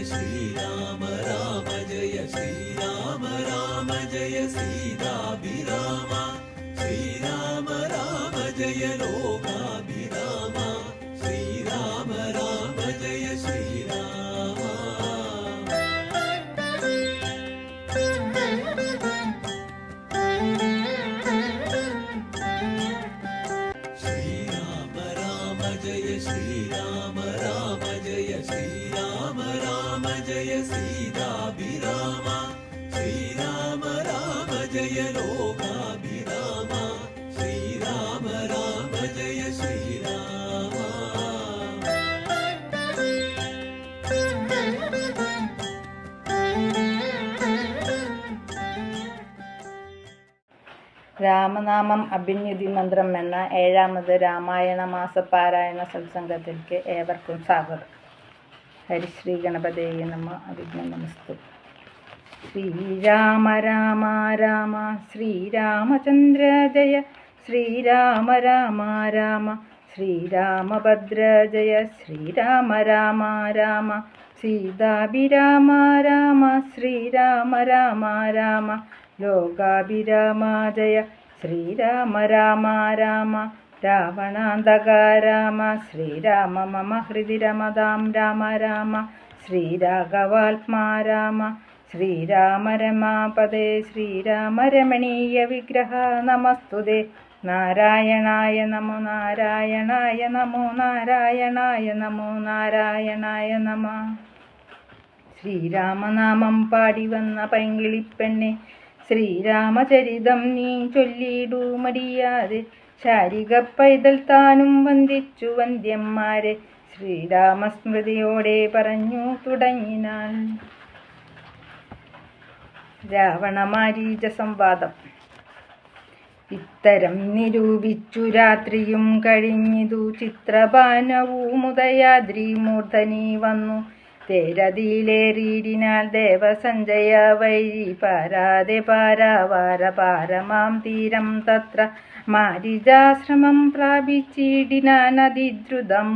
श्रीराम राम जय श्रीराम राम जय सीताभिराम श्रीराम राम जय लोकाभिराम श्रीराम राम जय श्रीराम श्रीराम राम जय श्रीराम राम जय श्रीराम राम जय सीताभिराम श्रीराम राम जय लोकाभिराम श्रीराम राम जय श्रीराम രാമനാമം അഭിന്യുതി മന്ത്രം എന്ന 7ാമത് രാമായണ മാസപാരായണ സത്സംഗത്തിലേക്ക് ഏവർക്കും സ്വാഗതം. ഹരിശ്രീ ഗണപതയെ നമ. അവിഘ്നം നമസ്തു. ശ്രീരാമ രാമ രാമ ശ്രീരാമചന്ദ്ര ജയ ശ്രീരാമ രാമ രാമ ശ്രീരാമഭദ്ര ജയ ശ്രീരാമ രാമ രാമ സീതാഭിരാമ രാമ ശ്രീരാമ രാമ രാമ ലോകാഭിരാമ ജയ ശ്രീരാമ രാമ രാമ രാവണാന്തക രാമ ശ്രീരാമ മമ ഹൃദി രമതാം രാമ രാമ ശ്രീരാഘവാത്മാ രാമ ശ്രീരാമ രമാപദേ ശ്രീരാമ രമണീയ വിഗ്രഹ നമസ്തുതേ നാരായണായ നമോ നാരായണായ നമോ നാരായണായ നമോ നാരായണായ നമ. ശ്രീരാമനാമം പാടി വന്ന പൈങ്കിളിപ്പെണ്ണെ ശ്രീരാമചരിതം നീ ചൊല്ലിടൂ മടിയാതെ ശാരിക പൈതൽ താനും വന്ദിച്ചു വന്ദ്യന്മാരെ ശ്രീരാമസ്മൃതിയോടെ പറഞ്ഞു തുടങ്ങിനാൾ. രാവണമാരീച സംവാദം. ഇത്തരം നിരൂപിച്ചു രാത്രിയും കഴിഞ്ഞിതു ചിത്രഭാനവുമുദയാദ്രി മൂർധനി വന്നു തേരതിയിലേറിയിടിനാൽ ദേവസഞ്ജയ വൈരി പാരാതെ പാരാവാര പാരമാം തീരം തത്ര മാരിജാശ്രമം പ്രാപിച്ചിടിനാൻ അതിദ്രുതം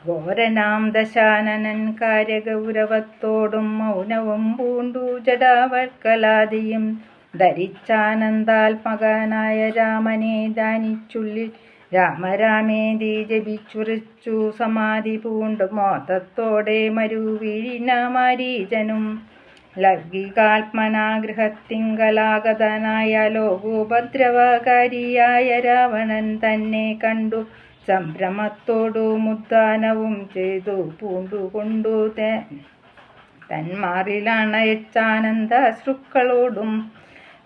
ഘോരനാം ദശാനനൻ കാര്യഗൗരവത്തോടും മൗനവും പൂണ്ടു ജടാവൽക്കലാദിയും ധരിച്ചാനന്ദാത്മകനായ രാമനെ ധ്യാനിച്ചുള്ളിൽ രാമരാമേതി ജപിച്ചുറിച്ചു സമാധി പൂണ്ടു മോദത്തോടെ മരുവീഴിന മാരീചനും ലൗകികാത്മനാഗ്രഹത്തിങ്കലാഗതനായ ലോകോപദ്രവകാരിയായ രാവണൻ തന്നെ കണ്ടു സംഭ്രമത്തോടു മുദ്ദാനവും ചെയ്തു പൂണ്ടുകൊണ്ടു തന്മാറിലണയച്ചാനന്ദാശ്രുക്കളോടും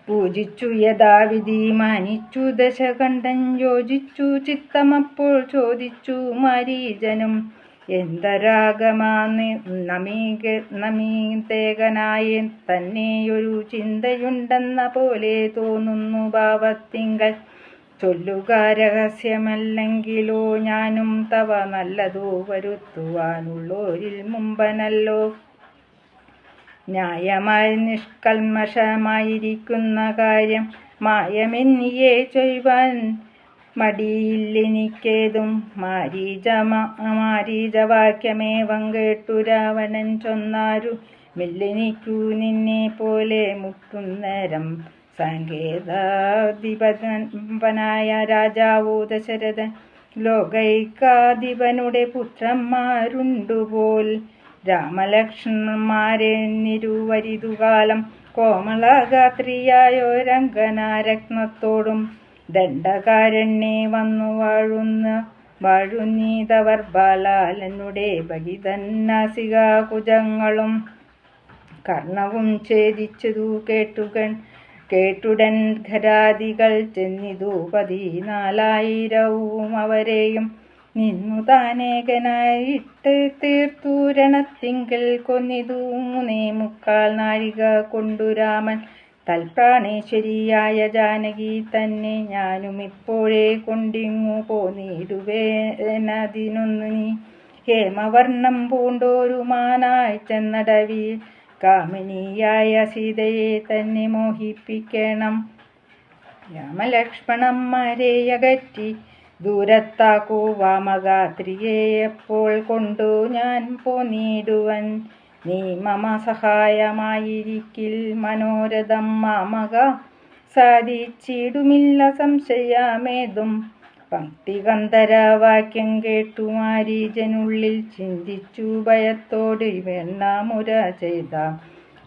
പൂജിച്ചു യഥാവിധി മാനിച്ചു ദശകണ്ഠൻ യോജിച്ചു ചിത്തമപ്പോൾ ചോദിച്ചു മാരീചനും എന്തരാഗമാ നമീതേകനായ തന്നെയൊരു ചിന്തയുണ്ടെന്ന പോലെ തോന്നുന്നു ഭാവത്തിങ്കൽ ചൊല്ലുക രഹസ്യമല്ലെങ്കിലോ ഞാനും തവ നല്ലതോ വരുത്തുവാനുള്ളോരിൽ മുമ്പനല്ലോ ന്യായമായി നിഷ്കൽമഷമായിരിക്കുന്ന കാര്യം മായമെന്നിയെ ചൊയ്വാൻ മടിയില്ലെനിക്കേതും മാരീചവാക്യമേവം കേട്ടു രാവണൻ ചൊന്നാരു മില്ലെനിക്കു നിന്നെ പോലെ മുട്ടുന്നേരം സങ്കേതാധിപനായ രാജാവോ ദശരഥൻ ലോകൈകാധിപനുടെ പുത്രന്മാരുണ്ടുപോൽ രാമലക്ഷ്മണന്മാരെ നിരുവരിതുകാലം കോമളഗാത്രിയായൊരംഗനാരത്നത്തോടും ദണ്ഡകാരണ്യെ വന്നു വാഴുന്നീതവർ ബാലാലനുടെ ഭഗിതന്നാസികാകുജങ്ങളും കർണവും ഛേദിച്ചതു കേട്ടുടൻ ഖരാദികൾ ചെന്നിതു 14,000 അവരെയും നിന്നു താനേകനായിട്ട് തീർത്തു രണത്തിങ്കിൽ കൊന്നിതു 3.25 നാഴിക കൊണ്ടു രാമൻ തൽപ്രാണേശ്വരിയായ ജാനകി തന്നെ ഞാനും ഇപ്പോഴേ കൊണ്ടിങ്ങു പോന്നിടുവേനതിനൊന്നു നീ ഹേമവർണ്ണം പൂണ്ടോരു മാനായി ചെന്നടവി കാമിനിയായ സീതയെ തന്നെ മോഹിപ്പിക്കണം. രാമലക്ഷ്മണന്മാരെ അകറ്റി ദൂരത്താക്കൂ വാമഗാത്രിയെ എപ്പോൾ കൊണ്ടു ഞാൻ പോന്നിടുവൻ. നീ മമ സഹായമായിരിക്കിൽ മനോരഥം മാമക സാധിച്ചിടുമില്ല സംശയമേതും. പങ്ക്തികന്ധരവാക്യം കേട്ടു മാരീജനുള്ളിൽ ചിന്തിച്ചു ഭയത്തോട് വെണ്ണമുര ചെയ്ത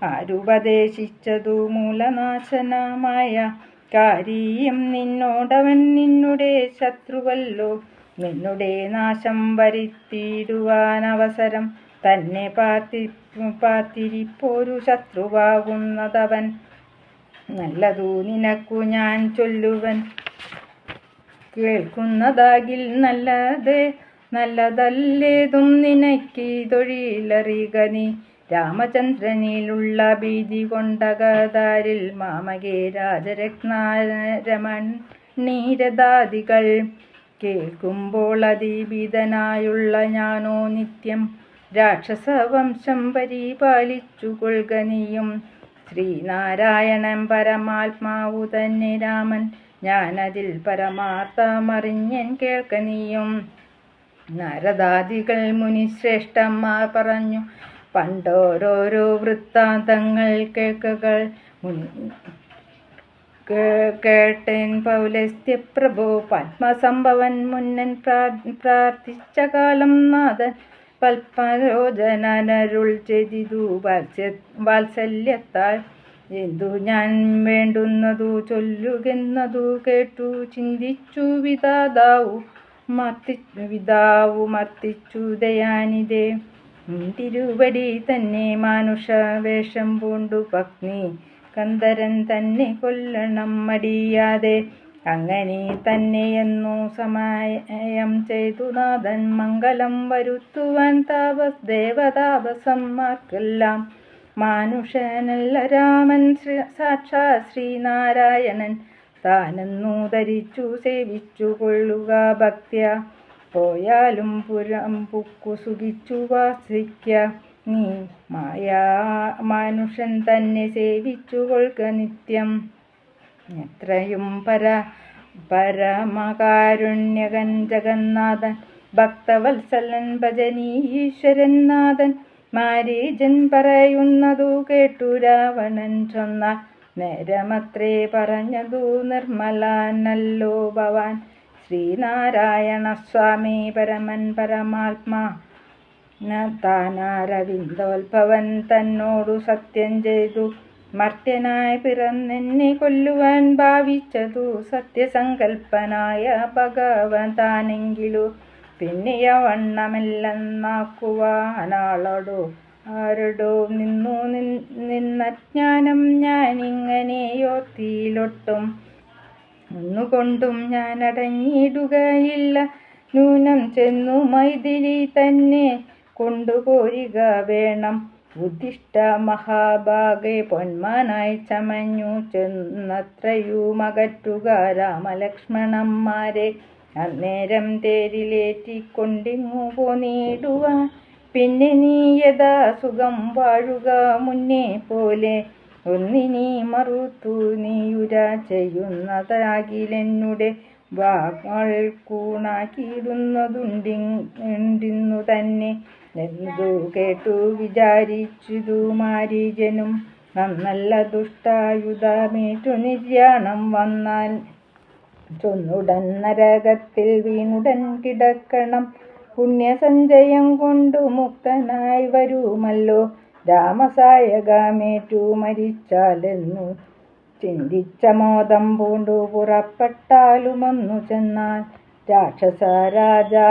ആരുപദേശിച്ചതു മൂലനാശനമായ കാര്യം നിന്നോടവൻ നിന്നുടെ ശത്രുവല്ലോ. നിന്നുടെ നാശം വരുത്തിയിടുവാൻ അവസരം തന്നെ പാത്തിരിപ്പോരു ശത്രുവാകുന്നതവൻ. നല്ലതു നിനക്കു ഞാൻ ചൊല്ലുവൻ കേൾക്കുന്നതാകിൽ നല്ലതല്ലേതും നിനക്ക് തൊഴിലറിക നീ. രാമചന്ദ്രനിലുള്ള ഭീതി കൊണ്ടകതാരിൽ മാമകേ രാജരത്നാരമണീരഥാദികൾ കേൾക്കുമ്പോൾ അതിഭീതനായുള്ള ഞാനോ നിത്യം രാക്ഷസവംശം പരിപാലിച്ചു കൊള്ളുക നീയും. ശ്രീനാരായണൻ പരമാത്മാവു തന്നെ രാമൻ, ഞാനതിൽ പരമാർത്ഥമറിഞ്ഞൻ കേൾക്ക നീയും. നാരദാദികൾ മുനിശ്രേഷ്ഠന്മാർ പറഞ്ഞു പണ്ടോരോരോ വൃത്താന്തങ്ങൾ കേട്ടൻ പൗലസ്ത്യപ്രഭോ. പത്മസംഭവൻ മുന്നൻ പ്രാർത്ഥിച്ച കാലം നാഥൻ പൽപരോജനരുൾ ചെയ്തിതു വാത്സല്യത്താൽ. എന്തു ഞാൻ വേണ്ടുന്നതു ചൊല്ലുകെന്നതു കേട്ടു ചിന്തിച്ചു വിധാവു മർത്തിച്ചു ദയാനിധേ. തിരുവടി തന്നെ മാനുഷ വേഷം പൂണ്ടു പത്നി കന്ദരൻ തന്നെ കൊല്ലണം മടിയാതെ. അങ്ങനെ തന്നെയെന്നു സമയം ചെയ്തു നാഥൻ മംഗളം വരുത്തുവാൻ ദേവതാപസന്മാർക്കെല്ലാം. മാനുഷനല്ല രാമൻ സാക്ഷാൽ ശ്രീനാരായണൻ താനെന്നു ധരിച്ചു സേവിച്ചു കൊള്ളുക ഭക്ത്യ. പോയാലും പുരം പുക്കു സുഖിച്ചു വാസിക്ക നീ മാനുഷൻ തന്നെ സേവിച്ചു കൊള്ളുക നിത്യം. എത്രയും പരമകാരുണ്യകൻ ജഗന്നാഥൻ ഭക്തവത്സലൻ ഭജനീശ്വരൻ നാഥൻ. മാരീജൻ പറയുന്നതു കേട്ടു രാവണൻ ചൊന്നാൻ നേരമത്രേ പറഞ്ഞതു നിർമ്മലനല്ലോ ഭവാൻ. ശ്രീനാരായണ സ്വാമി പരമൻ പരമാത്മാ താനാരവിന്ദോത്ഭവൻ തന്നോടു സത്യം ചെയ്തു മർത്യനായി പിറന്നെന്നെ കൊല്ലുവാൻ ഭാവിച്ചതു സത്യസങ്കൽപ്പനായ ഭഗവൻ താനെങ്കിലു പിന്നെയ വണ്ണമെല്ലെന്നാക്കുവാനാളോടോ ആരോടോ നിന്നജ്ഞാനം ഞാനിങ്ങനെയോർത്തിയിലൊട്ടും. ഒന്നുകൊണ്ടും ഞാൻ അടങ്ങിയിടുകയില്ല. നൂനം ചെന്നു മൈഥിലി തന്നെ കൊണ്ടുപോരുക വേണം. ഉദ്ദിഷ്ട മഹാഭാഗെ പൊന്മാനായി ചമഞ്ഞു ചെന്നത്രയുമകറ്റുക രാമലക്ഷ്മണന്മാരെ. അന്നേരം തേരിലേറ്റിക്കൊണ്ടിങ്ങു പോന്നിടുവാൻ. പിന്നെ നീ യഥാ സുഖം വാഴുക മുന്നേ പോലെ. ഒന്നിനി മറുത്തു നീയുര ചെയ്യുന്നതാകിലെന്നുടെ വാങ്ങൾ കൂണാക്കിയിടുന്നതുണ്ടിന്നു തന്നെ. എന്തു കേട്ടു വിചാരിച്ചിതു മാരീജനും നന്നല്ല ദുഷ്ടായുധമേറ്റു നിര്യാണം വന്നാൽ. ചൊന്നുടൻ നരകത്തിൽ വീണുടൻ കിടക്കണം. പുണ്യസഞ്ചയം കൊണ്ടു മുക്തനായി വരുമല്ലോ. രാമസായകമേറ്റു മരിച്ചാലെന്നു ചിന്തിച്ച മോദം പൂണ്ടു പുറപ്പെട്ടാലുമൊന്നു ചെന്നാൽ. രാക്ഷസ രാജാ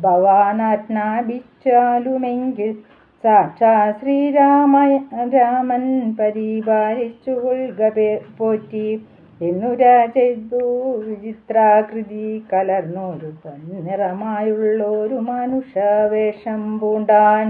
ഭവാനാജ്ഞാപിച്ചാലുമെങ്കിൽ സാക്ഷാ രാമൻ പരിപാലിച്ചു കൊള്ളുക പോറ്റി. എന്നുരാ ചെയ്തു വിചിത്രാകൃതി കലർന്നൊരു പൊന്നിറമായുള്ളൊരു മനുഷ്യവേഷം പൂണ്ടാൻ.